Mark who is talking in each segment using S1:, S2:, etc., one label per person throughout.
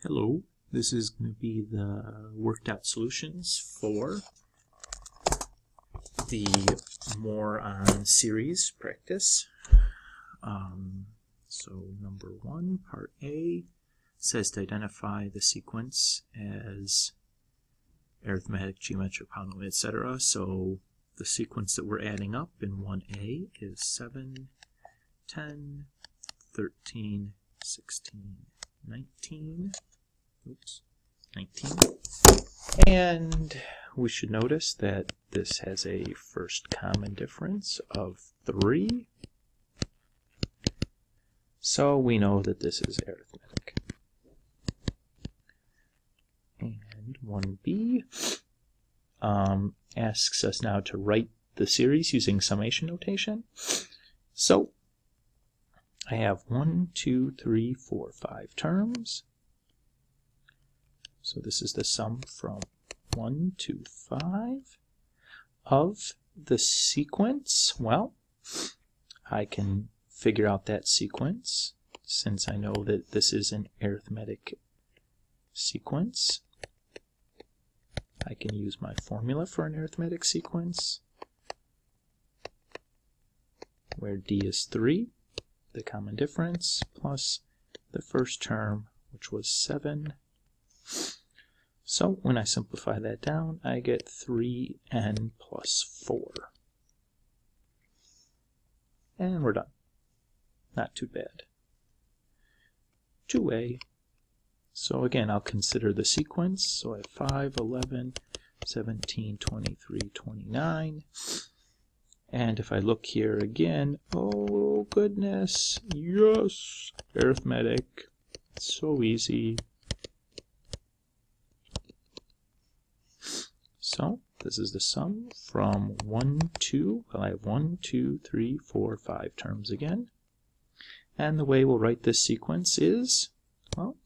S1: Hello, this is going to be the worked out solutions for the moron series practice. So number 1, part A, says to identify the sequence as arithmetic, geometric, polynomial, etc. So the sequence that we're adding up in 1A is 7, 10, 13, 16, 19. Oops, 19. And we should notice that this has a first common difference of 3. So we know that this is arithmetic. And 1B asks us now to write the series using summation notation. So I have 1, 2, 3, 4, 5 terms. So this is the sum from 1 to 5 of the sequence. Well, I can figure out that sequence since I know that this is an arithmetic sequence. I can use my formula for an arithmetic sequence where D is 3, the common difference, plus the first term, which was 7. So when I simplify that down, I get 3n plus 4. And we're done. Not too bad. 2a. So again, I'll consider the sequence. So I have 5, 11, 17, 23, 29. And if I look here again, oh goodness, yes, arithmetic. It's so easy. So this is the sum from 1 to, well, I have 1, 2, 3, 4, 5 terms again. And the way we'll write this sequence is, well,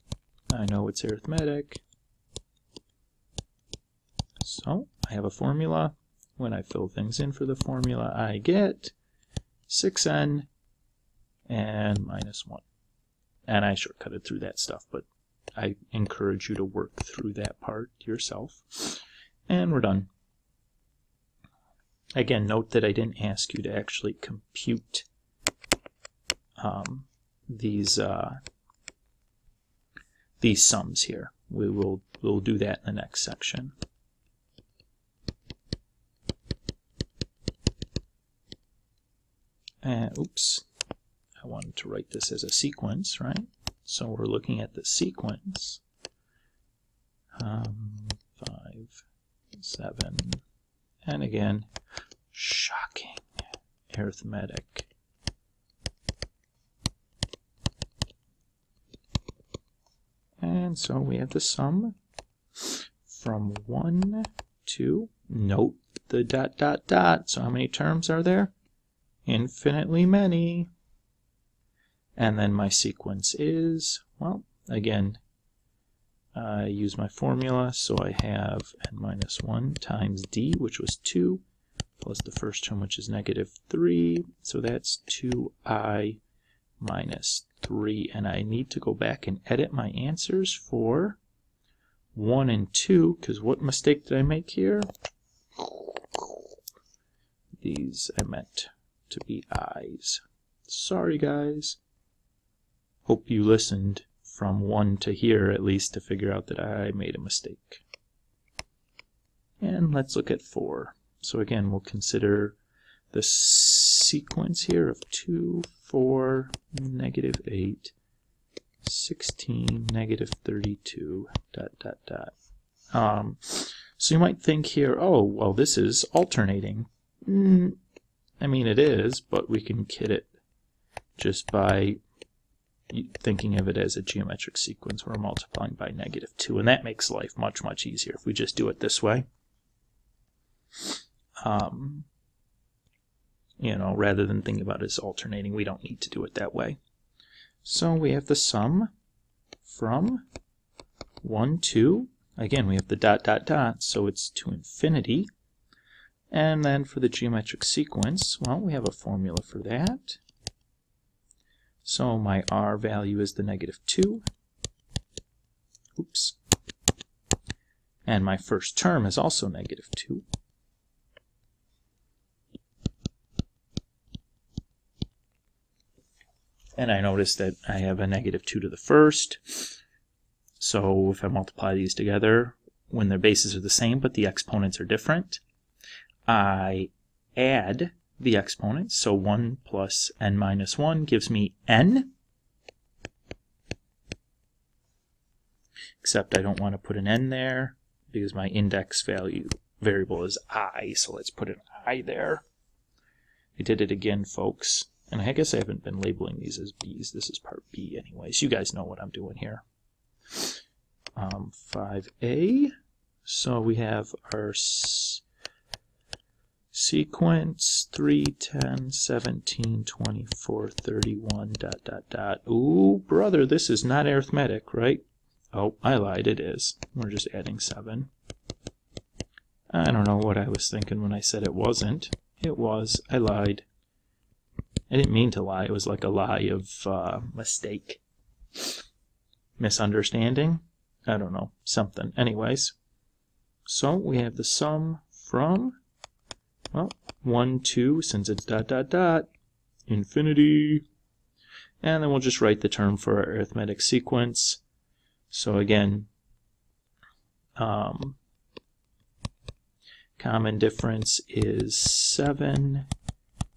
S1: I know it's arithmetic. So I have a formula. When I fill things in for the formula, I get 6n and minus 1. And I shortcutted through that stuff, but I encourage you to work through that part yourself. And we're done. Again, note that I didn't ask you to actually compute these sums here. We'll do that in the next section. And oops, I wanted to write this as a sequence, right? So we're looking at the sequence. 5, 7, and again, shocking, arithmetic. And so we have the sum from 1 to, note the dot, dot, dot. So how many terms are there? Infinitely many. And then my sequence is, well, again, I use my formula, so I have n minus 1 times d, which was 2, plus the first term, which is negative 3. So that's 2i minus 3. And I need to go back and edit my answers for 1 and 2, because what mistake did I make here? These I meant to be i's. Sorry, guys. Hope you listened from 1 to here at least to figure out that I made a mistake. And let's look at 4. So again, we'll consider the sequence here of 2, 4, negative 8, 16, negative 32, dot, dot, dot. So you might think here, oh, well, this is alternating. I mean, it is, but we can kid it just by thinking of it as a geometric sequence. We're multiplying by negative 2, and that makes life much, much easier if we just do it this way. You know, rather than thinking about it as alternating, we don't need to do it that way. So we have the sum from 1 to, again, we have the dot, dot, dot, so it's to infinity. And then for the geometric sequence, well, we have a formula for that. So my r value is the negative 2. Oops. And my first term is also -2. And I notice that I have a -2 to the first. So if I multiply these together, when their bases are the same but the exponents are different, I add the exponents. So 1 plus n minus 1 gives me n. Except I don't want to put an n there because my index value variable is I. So let's put an I there. I did it again, folks. And I guess I haven't been labeling these as B's. This is part B anyways. You guys know what I'm doing here. 5a. So we have our sequence 3, 10, 17, 24, 31, ... Ooh, brother, this is not arithmetic, right? Oh, I lied, it is. We're just adding 7. I don't know what I was thinking when I said it wasn't. It was. I lied. I didn't mean to lie. It was like a lie of mistake. Misunderstanding? I don't know. Something. Anyways. So we have the sum from, well, 1, 2, since it's ... infinity. And then we'll just write the term for our arithmetic sequence. So again, common difference is 7.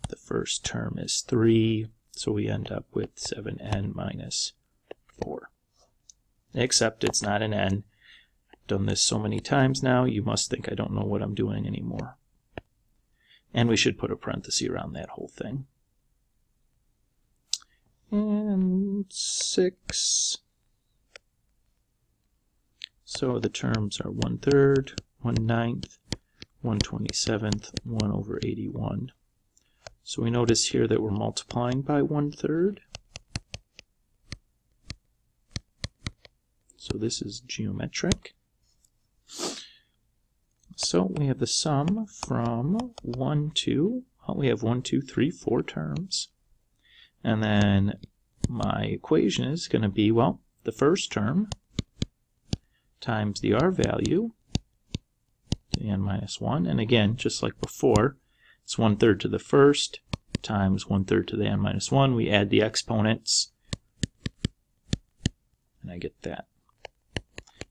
S1: The first term is 3, so we end up with 7n minus 4. Except it's not an n. I've done this so many times now, you must think I don't know what I'm doing anymore. And we should put a parenthesis around that whole thing. And 6. So the terms are 1/3, 1/9, 1/27, 1/81. So we notice here that we're multiplying by 1/3. So this is geometric. So we have the sum from 1 to, well, we have 1, 2, 3, 4 terms. And then my equation is going to be, well, the first term times the r value, the n minus 1. And again, just like before, it's 1/3 to the first times 1/3 to the n minus 1. We add the exponents, and I get that.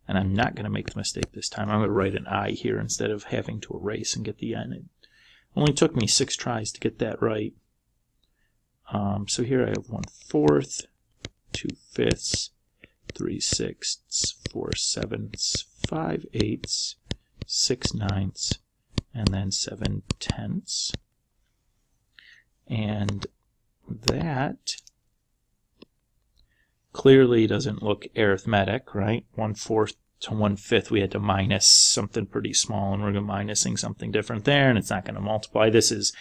S1: And I'm not going to make the mistake this time. I'm going to write an I here instead of having to erase and get the n. It only took me 6 tries to get that right. So here I have 1/4, 2/5, 3/6, 4/7, 5/8, 6/9, and then 7/10. And that clearly doesn't look arithmetic, right? 1/4 to 1/5, we had to minus something pretty small, and we're minusing something different there, and it's not going to multiply. This is,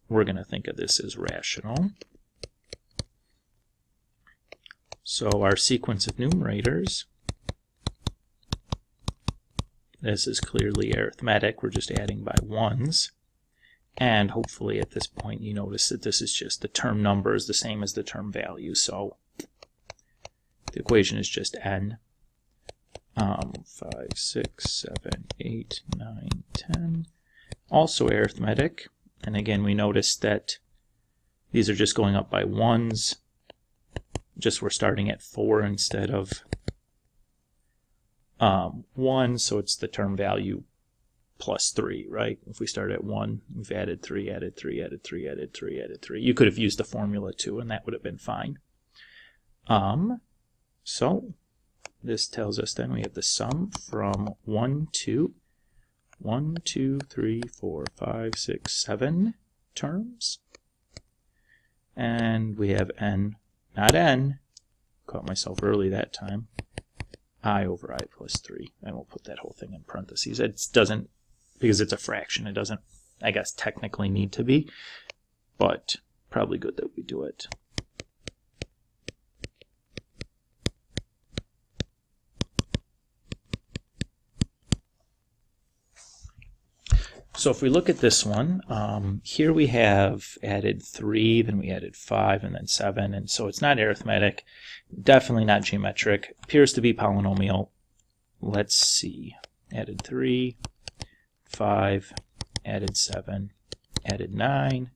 S1: we're going to think of this as rational. So our sequence of numerators, this is clearly arithmetic. We're just adding by ones. And hopefully at this point you notice that this is just the term number is the same as the term value. So the equation is just n. 5, 6, 7, 8, 9, 10. Also arithmetic. And again, we notice that these are just going up by ones. Just we're starting at 4 instead of 1, so it's the term value plus 3, right? If we start at 1, we've added 3, added 3, added 3, added 3, added 3. You could have used the formula too, and that would have been fine. So this tells us then we have the sum from 1 to 1, 2, 3, 4, 5, 6, 7 terms. And we have n, not n, caught myself early that time, I over I plus 3. And we'll put that whole thing in parentheses. It doesn't, because it's a fraction, it doesn't, I guess, technically need to be, but probably good that we do it. So if we look at this one, here we have added 3, then we added 5, and then 7, and so it's not arithmetic, definitely not geometric, appears to be polynomial, let's see, added 3, 5, added 7, added 9,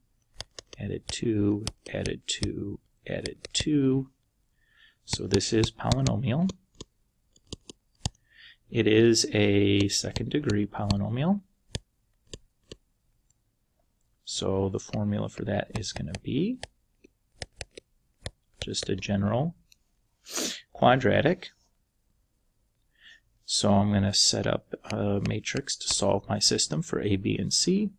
S1: added 2, added 2, added 2. So this is polynomial. It is a second degree polynomial. So the formula for that is going to be just a general quadratic. So I'm going to set up a matrix to solve my system for a, b, and c.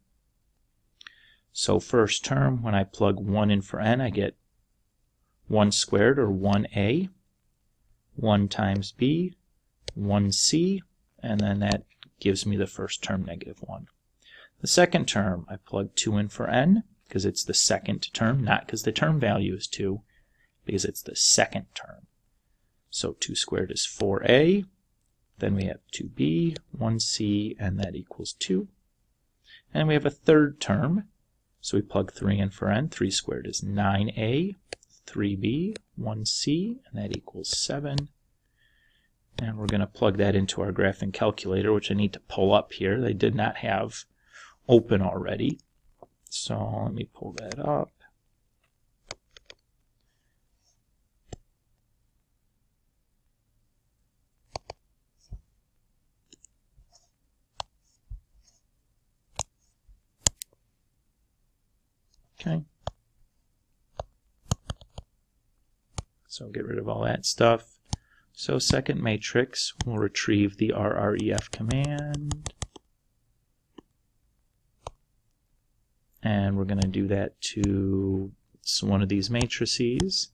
S1: So first term, when I plug 1 in for n, I get 1 squared, or 1a, 1 times b, 1c, and then that gives me the first term, -1. The second term, I plug 2 in for n, because it's the second term, not because the term value is 2, because it's the second term. So 2 squared is 4a, then we have 2b, 1c, and that equals 2. And we have a third term, so we plug 3 in for n, 3 squared is 9a, 3b, 1c, and that equals 7. And we're going to plug that into our graphing calculator, which I need to pull up here. They did not have open already. So let me pull that up. Okay. So get rid of all that stuff. So second matrix, we'll retrieve the rref command. And we're going to do that to one of these matrices.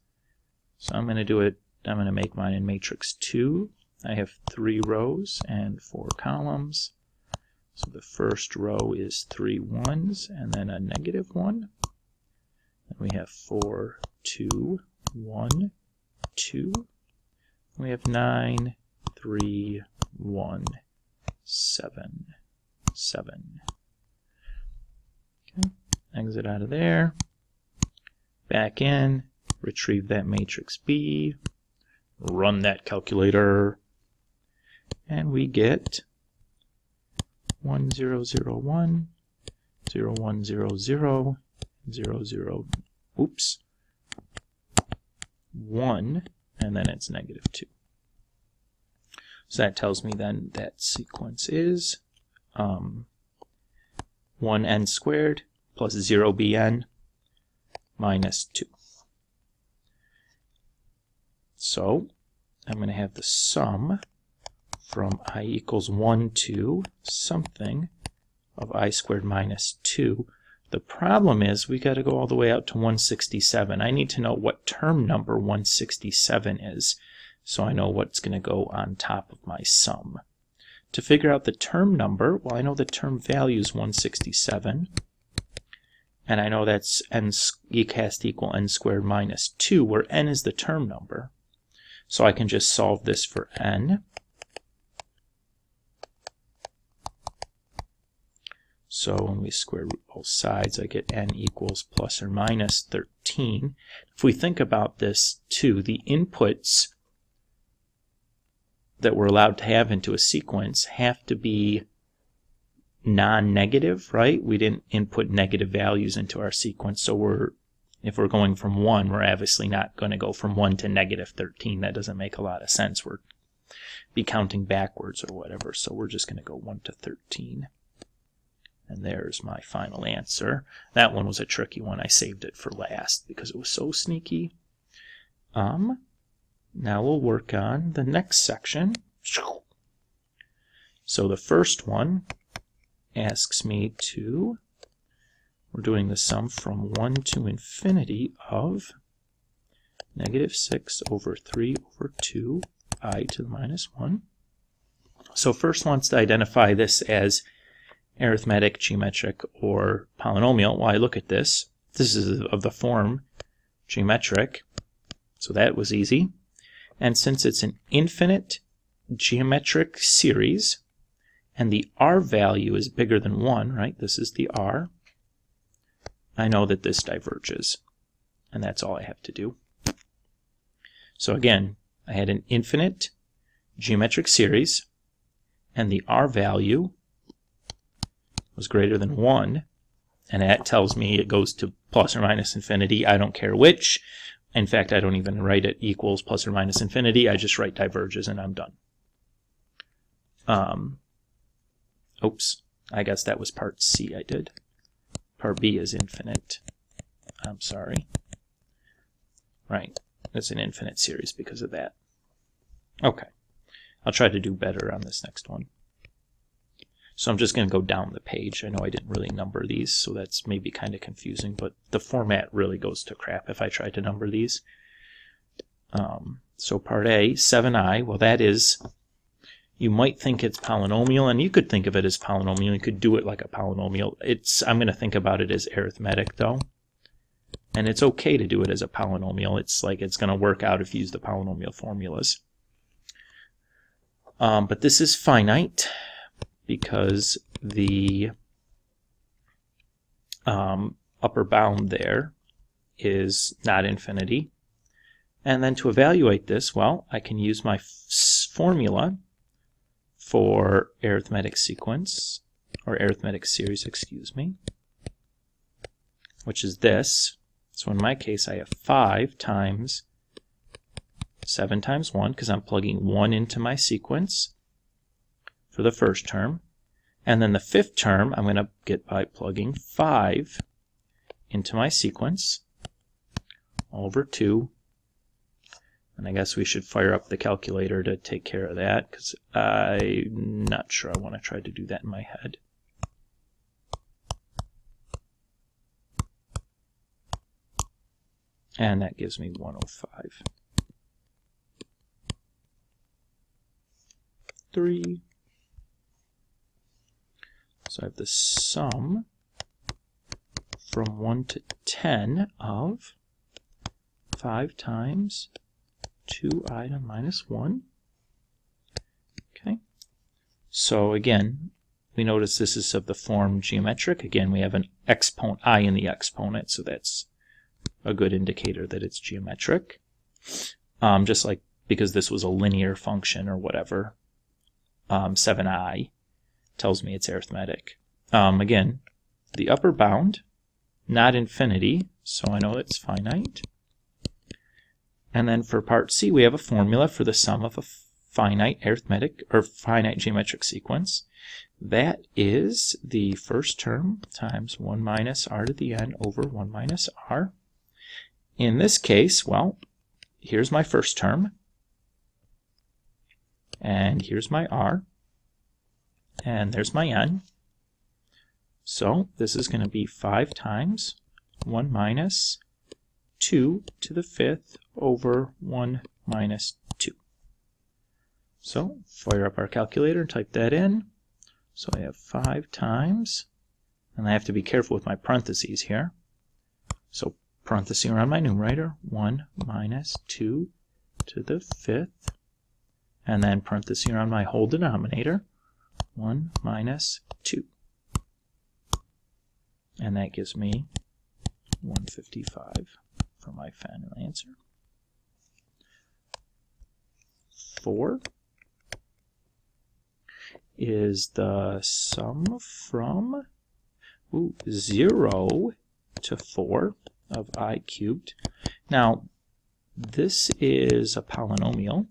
S1: So I'm going to do it, I'm going to make mine in matrix 2. I have 3 rows and 4 columns. So the first row is 3 1s and then a -1. And we have 4, 2, 1, 2. We have 9, 3, 1, 7, 7. Okay. Exit out of there. Back in. Retrieve that matrix B. Run that calculator. And we get 1, 0, 0, 1, 0, 1, 0, 0, 0, 0, oops, 1, and then it's -2. So that tells me then that sequence is 1n squared plus 0bn minus 2. So I'm going to have the sum from I equals 1 to something of I squared minus 2. The problem is we got to go all the way out to 167. I need to know what term number 167 is, so I know what's going to go on top of my sum. To figure out the term number, well, I know the term value is 167, and I know that's n has to equal n squared minus 2, where n is the term number. So I can just solve this for n. So when we square root both sides, I get n equals plus or minus 13. If we think about this too, the inputs that we're allowed to have into a sequence have to be non-negative, right? We didn't input negative values into our sequence, so if we're going from 1, we're obviously not going to go from 1 to -13. That doesn't make a lot of sense. We're be counting backwards or whatever, so we're just going to go 1 to 13. And there's my final answer. That one was a tricky one. I saved it for last because it was so sneaky. Now we'll work on the next section. So the first one asks me to, we're doing the sum from 1 to infinity of -6 over 3 over 2 I to the minus 1. So first wants to identify this as arithmetic, geometric, or polynomial. Well, I look at this. This is of the form geometric, so that was easy. And since it's an infinite geometric series, and the r value is bigger than 1, right? This is the r. I know that this diverges, and that's all I have to do. So again, I had an infinite geometric series. and the r value was greater than 1, and that tells me it goes to plus or minus infinity. I don't care which. In fact, I don't even write it equals plus or minus infinity. I just write diverges and I'm done. Oops, I guess that was part C I did. Part B is infinite. I'm sorry. Right, it's an infinite series because of that. Okay, I'll try to do better on this next one. So I'm just going to go down the page. I know I didn't really number these, so that's maybe kind of confusing, but the format really goes to crap if I try to number these. So part A, 7i, well that is, you might think it's polynomial, and you could think of it as polynomial. You could do it like a polynomial. I'm going to think about it as arithmetic though. And it's okay to do it as a polynomial. It's like it's going to work out if you use the polynomial formulas. But this is finite, because the upper bound there is not infinity. And then to evaluate this, well, I can use my formula for arithmetic sequence, or arithmetic series, excuse me, which is this. So in my case, I have 5 times 7 times 1, because I'm plugging 1 into my sequence for the first term. And then the fifth term I'm going to get by plugging 5 into my sequence over 2. And I guess we should fire up the calculator to take care of that, because I'm not sure I want to try to do that in my head. And that gives me 105. 3. So I have the sum from 1 to 10 of 5 times 2i to minus 1. Okay. So again, we notice this is of the form geometric. Again, we have an exponent, I in the exponent, so that's a good indicator that it's geometric. Just like because this was a linear function or whatever, 7i tells me it's arithmetic. Again, the upper bound, not infinity, so I know it's finite. And then for part C, we have a formula for the sum of a finite arithmetic or finite geometric sequence. That is the first term times 1 minus r to the n over 1 minus r. In this case, well, here's my first term, and here's my r, and there's my n. So this is going to be 5 times 1 minus 2 to the 5th over 1 minus 2. So fire up our calculator and type that in. So I have 5 times, and I have to be careful with my parentheses here. So parentheses around my numerator, 1 minus 2 to the 5th, and then parentheses around my whole denominator, 1 minus 2. And that gives me 155 for my final answer. 4 is the sum from 0 to 4 of I cubed. Now, this is a polynomial,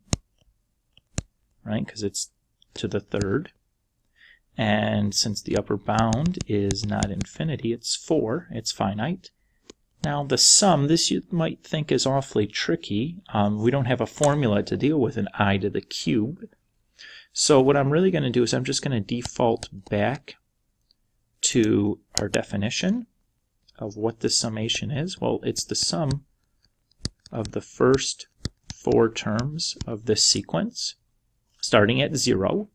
S1: right, because it's to the third. And since the upper bound is not infinity, it's 4, it's finite. Now the sum, this you might think is awfully tricky. We don't have a formula to deal with an I to the cube. So what I'm really going to do is I'm just going to default back to our definition of what the summation is. Well, it's the sum of the first 4 terms of this sequence, starting at 0.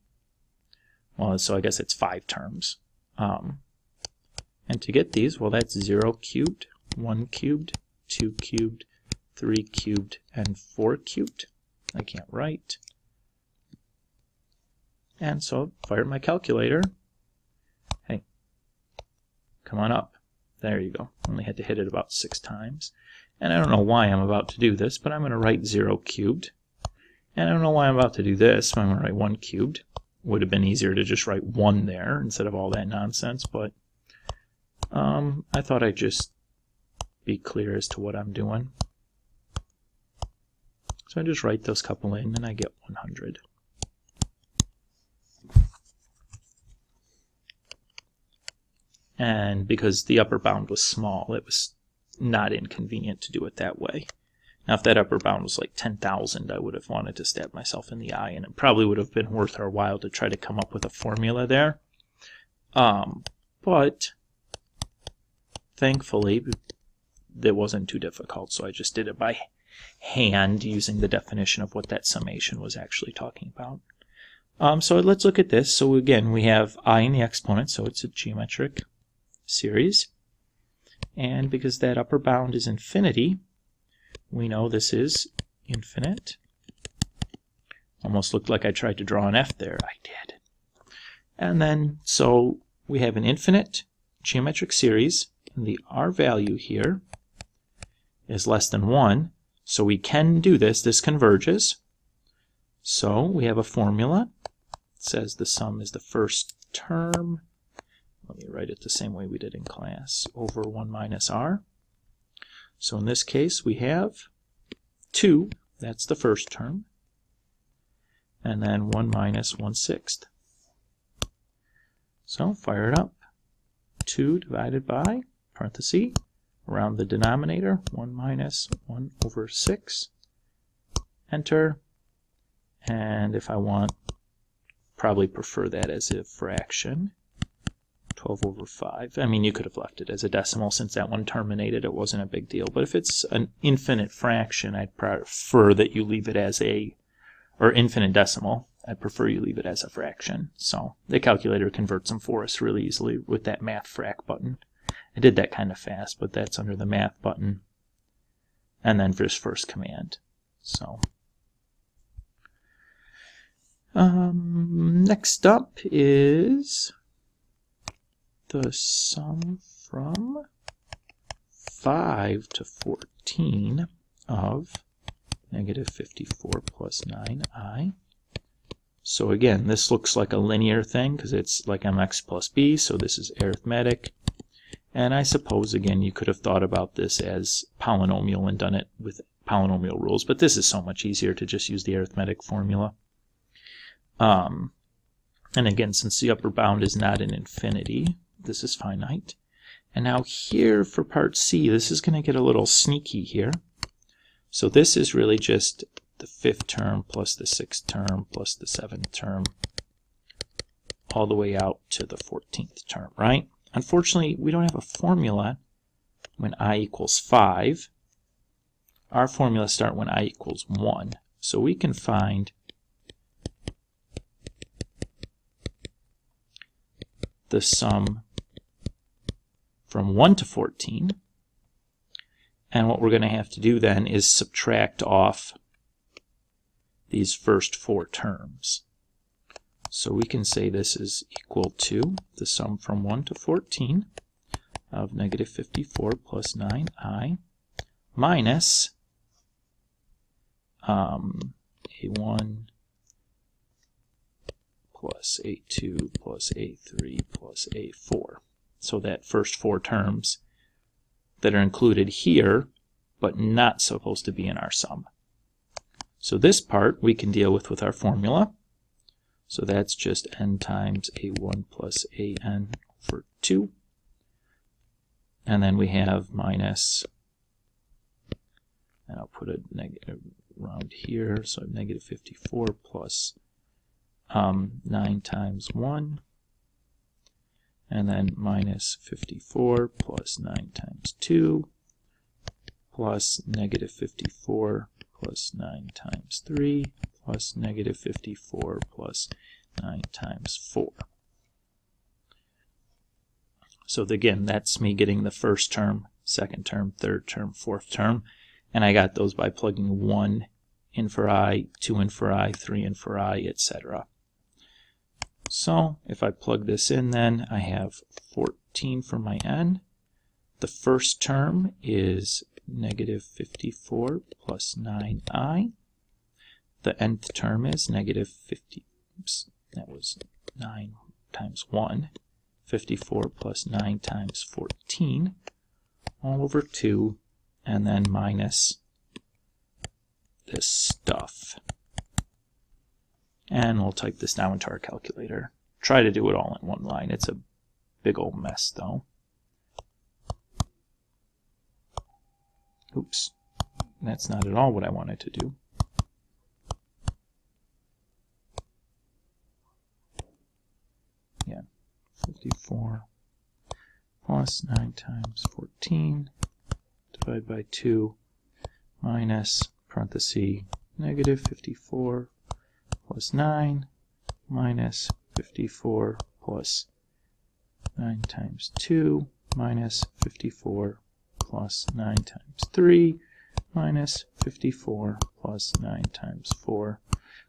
S1: Well, so I guess it's 5 terms. And to get these, well, that's 0 cubed, 1 cubed, 2 cubed, 3 cubed, and 4 cubed. I can't write. And so fire my calculator. Hey, come on up. There you go. Only had to hit it about 6 times. And I don't know why I'm about to do this, but I'm going to write 0 cubed. And I don't know why I'm about to do this, but I'm going to write 1 cubed. would have been easier to just write 1 there instead of all that nonsense, but I thought I'd just be clear as to what I'm doing. So I just write those couple in and I get 100. And because the upper bound was small, it was not inconvenient to do it that way. Now, if that upper bound was like 10,000, I would have wanted to stab myself in the eye, and it probably would have been worth our while to try to come up with a formula there. But thankfully, it wasn't too difficult, so I just did it by hand using the definition of what that summation was actually talking about. So let's look at this. So again, we have I in the exponent, so it's a geometric series. And because that upper bound is infinity, we know this is infinite. Almost looked like I tried to draw an F there. I did. And then, so we have an infinite geometric series, and the R value here is less than 1. So we can do this. This converges. So we have a formula. It says the sum is the first term. Let me write it the same way we did in class, over 1 minus R. So in this case, we have 2. That's the first term. And then 1 minus 1/6. So fire it up. 2 divided by, parenthesis, around the denominator, 1 minus 1/6. Enter. And if I want, probably prefer that as a fraction. 12/5. I mean, you could have left it as a decimal since that one terminated. It wasn't a big deal. But if it's an infinite fraction, I'd prefer that you leave it as a, or infinite decimal, I'd prefer you leave it as a fraction. So the calculator converts them for us really easily with that math frac button. I did that kind of fast, but that's under the math button. And then this first command. So next up is the sum from 5 to 14 of negative 54 plus 9i. So again, this looks like a linear thing because it's like mx plus b, so this is arithmetic. And I suppose, again, you could have thought about this as polynomial and done it with polynomial rules, but this is so much easier to just use the arithmetic formula. And again, since the upper bound is not an infinity, this is finite. And now here for part C, this is going to get a little sneaky here. So this is really just the 5th term plus the 6th term plus the 7th term all the way out to the 14th term, right? Unfortunately, we don't have a formula when I equals 5. Our formulas start when I equals 1. So we can find the sum from 1 to 14. And what we're going to have to do then is subtract off these first 4 terms. So we can say this is equal to the sum from 1 to 14 of negative 54 plus 9i minus a1 plus a2 plus a3 plus a4. So that first 4 terms that are included here, but not supposed to be in our sum. So this part we can deal with our formula. So that's just n times a1 plus an over 2. And then we have minus, and I'll put a negative around here, so negative 54 plus 9 times 1. And then minus 54 plus 9 times 2 plus negative 54 plus 9 times 3 plus negative 54 plus 9 times 4. So again, that's me getting the first term, second term, third term, fourth term. And I got those by plugging 1 in for I, 2 in for I, 3 in for I, etc. So if I plug this in, then I have 14 for my n. The first term is negative 54 plus 9i. The nth term is negative 50, that was 9 times 1, 54 plus 9 times 14, all over 2, and then minus this stuff. And we'll type this now into our calculator. Try to do it all in one line. It's a big old mess, though. Oops, that's not at all what I wanted to do. Yeah, 54 plus 9 times 14 divided by 2 minus, parenthesis, negative 54 plus 9 minus 54 plus 9 times 2 minus 54 plus 9 times 3 minus 54 plus 9 times 4.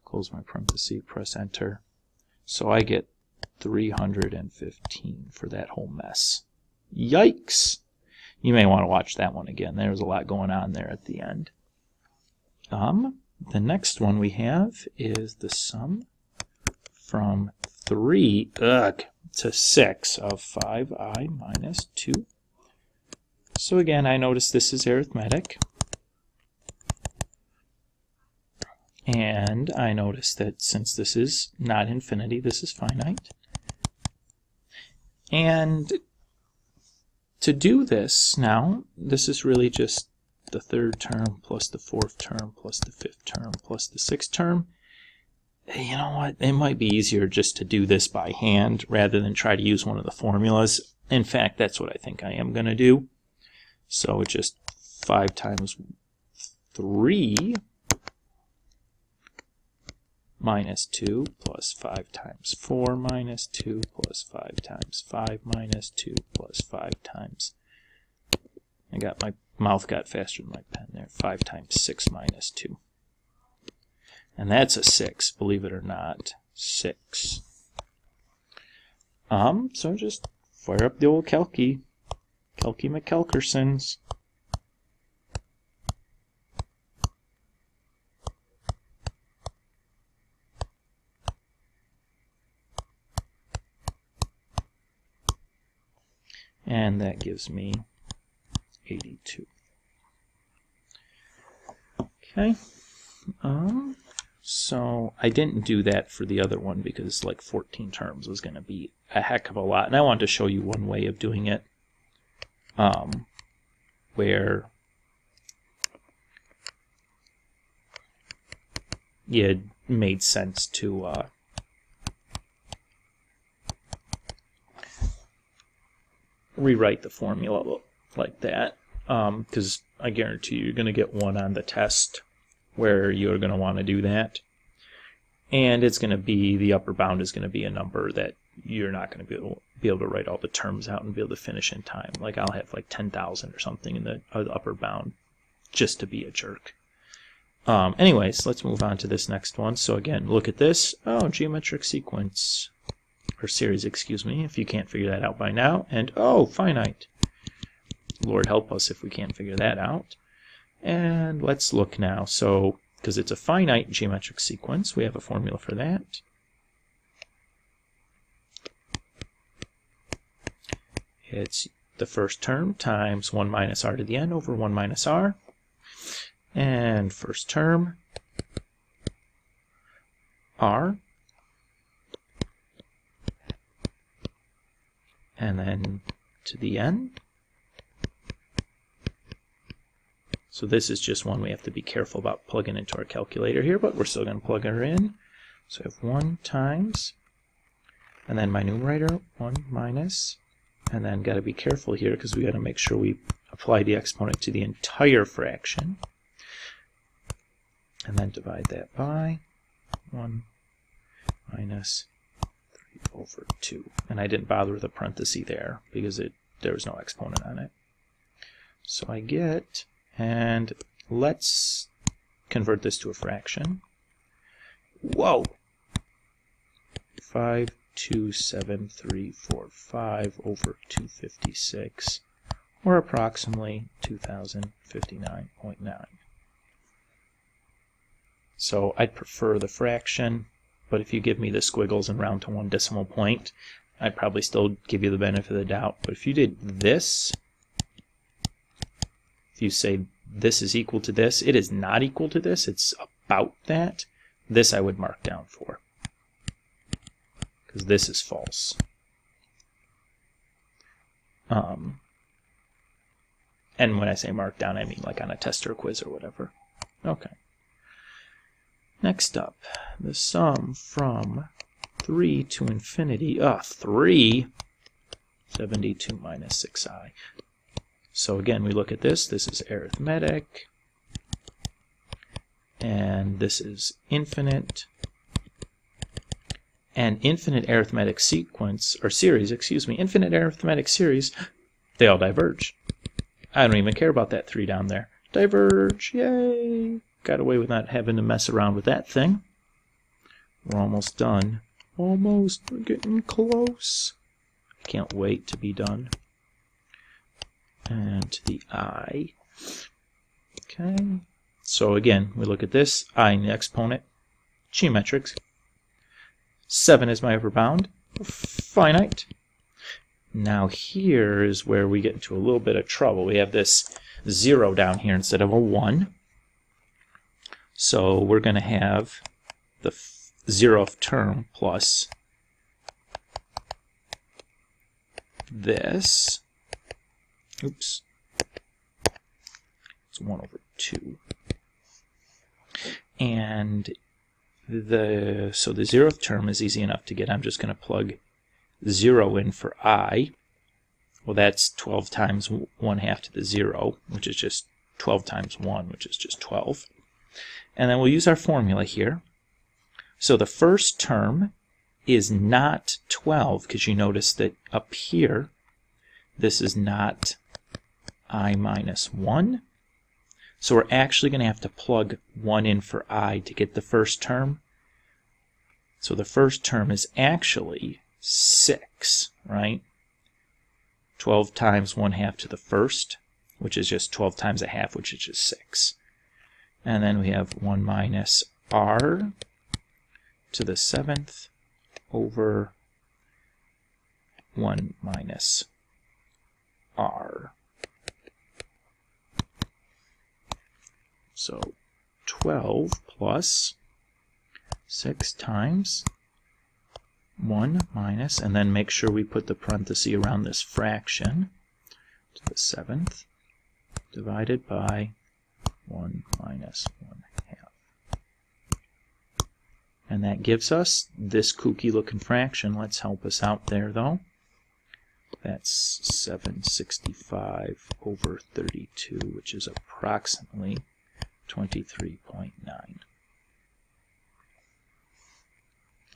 S1: Close my parenthesis, press enter. So I get 315 for that whole mess. Yikes! You may want to watch that one again. There's a lot going on there at the end. The next one we have is the sum from 3 to 6 of 5i minus 2. So again, I notice this is arithmetic. And I notice that since this is not infinity, this is finite. And to do this now, this is really just the third term plus the fourth term plus the fifth term plus the sixth term. You know what? It might be easier just to do this by hand rather than try to use one of the formulas. In fact, that's what I think I am going to do. So it's just 5 times 3 minus 2 plus 5 times 4 minus 2 plus 5 times 5 minus 2 plus 5 times, my mouth got faster than my pen there, 5 times 6 minus 2. And that's a 6, believe it or not, 6. So just fire up the old Calky McKelkersons. And that gives me 82. Okay. So I didn't do that for the other one because like 14 terms was going to be a heck of a lot. And I wanted to show you one way of doing it where it made sense to rewrite the formula like that, because I guarantee you're going to get one on the test where you're going to want to do that, and it's going to be, the upper bound is going to be a number that you're not going to be able to write all the terms out and be able to finish in time. Like I'll have like 10,000 or something in the upper bound just to be a jerk. Anyways, let's move on to this next one. So again, look at this. Oh, geometric sequence. Or series, excuse me, if you can't figure that out by now. And oh, finite. Lord help us if we can't figure that out. And let's look now. So, because it's a finite geometric sequence, we have a formula for that. It's the first term times 1 minus r to the n over 1 minus r. And first term, r. And then to the n. So this is just one we have to be careful about plugging into our calculator here, but we're still going to plug her in. So I have 1 times, and then my numerator, 1 minus, and then got to be careful here because we got to make sure we apply the exponent to the entire fraction. And then divide that by 1 minus 3 over 2. And I didn't bother with a parenthesis there because there was no exponent on it. So I get, and let's convert this to a fraction. Whoa! 527,345 over 256, or approximately 2059.9. So I'd prefer the fraction. But if you give me the squiggles and round to 1 decimal point, I'd probably still give you the benefit of the doubt. But if you did this, if you say this is equal to this, it is not equal to this, it's about that, this I would mark down for, because this is false. And when I say mark down, I mean like on a test or a quiz or whatever. Okay. Next up, the sum from 3 to infinity. 3? 72 minus 6i. So again, we look at this. This is arithmetic. And this is infinite. And infinite arithmetic sequence, or series, excuse me, infinite arithmetic series, they all diverge. I don't even care about that 3 down there. Diverge, yay! Got away with not having to mess around with that thing. We're almost done. Almost, we're getting close. I can't wait to be done. And to the I. Okay. So again, we look at this. I in the exponent. Geometrics. 7 is my upper bound. Finite. Now here is where we get into a little bit of trouble. We have this 0 down here instead of a 1. So we're going to have the 0th term plus this. Oops. It's 1 over 2. And so the 0th term is easy enough to get. I'm just going to plug 0 in for I. Well, that's 12 times 1/2 to the 0, which is just 12 times 1, which is just 12. And then we'll use our formula here. So the first term is not 12, because you notice that up here, this is not I minus 1. So we're actually going to have to plug 1 in for I to get the first term. So the first term is actually 6, right? 12 times 1/2 to the first, which is just 12 times 1/2, which is just 6. And then we have 1 minus r to the 7th over 1 minus r. So 12 plus 6 times 1 minus, and then make sure we put the parenthesis around this fraction, to the 7th, divided by 1 minus 1/2. And that gives us this kooky looking fraction. Let's help us out there though. That's 765 over 32, which is approximately 23.9.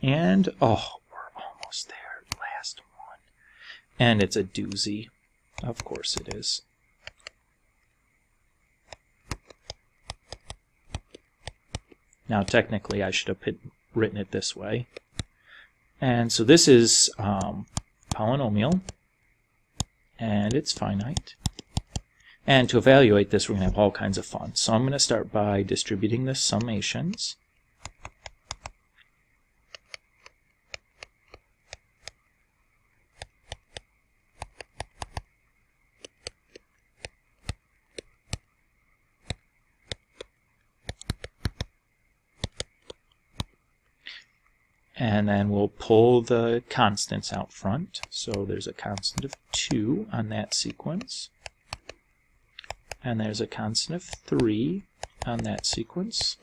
S1: And, oh, we're almost there. Last one. And it's a doozy. Of course it is. Now, technically, I should have written it this way. And so this is polynomial, and it's finite. And to evaluate this, we're going to have all kinds of fun. So I'm going to start by distributing the summations. And then we'll pull the constants out front. So there's a constant of 2 on that sequence. And there's a constant of 3 on that sequence.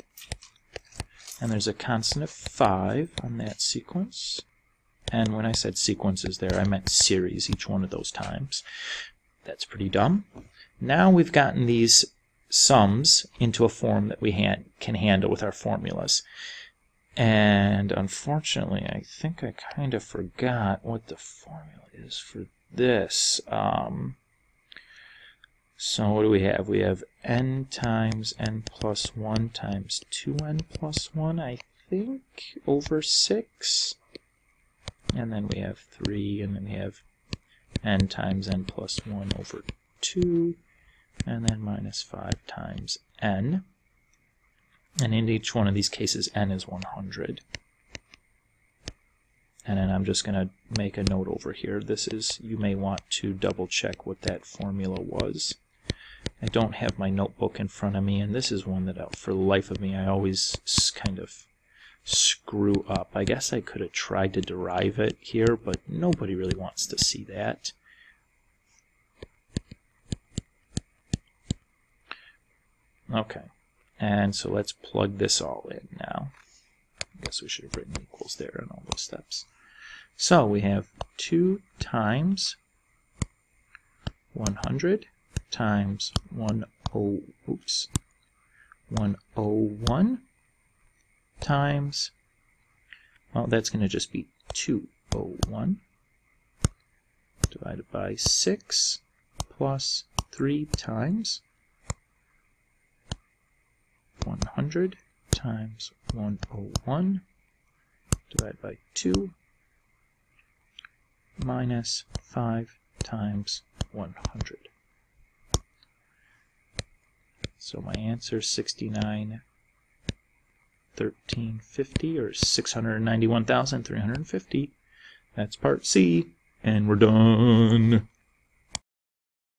S1: And there's a constant of 5 on that sequence. And when I said sequences there, I meant series each one of those times. That's pretty dumb. Now we've gotten these sums into a form that we can handle with our formulas. And unfortunately, I think I kind of forgot what the formula is for this. So what do we have? We have n times n plus 1 times 2n plus 1, I think, over 6. And then we have 3, and then we have n times n plus 1 over 2, and then minus 5 times n. And in each one of these cases, n is 100. And then I'm just going to make a note over here. This is, you may want to double check what that formula was. I don't have my notebook in front of me, and this is one that for the life of me I always kind of screw up. I guess I could have tried to derive it here, but nobody really wants to see that. Okay, and so let's plug this all in now. I guess we should have written equals there and all those steps. So we have 2 times 100 times 101 times, well, that's going to just be 201 divided by 6 plus 3 times 100 times 101 divided by 2 minus 5 times 100. So my answer is 69,1350, or 691,350. That's part C, and we're done.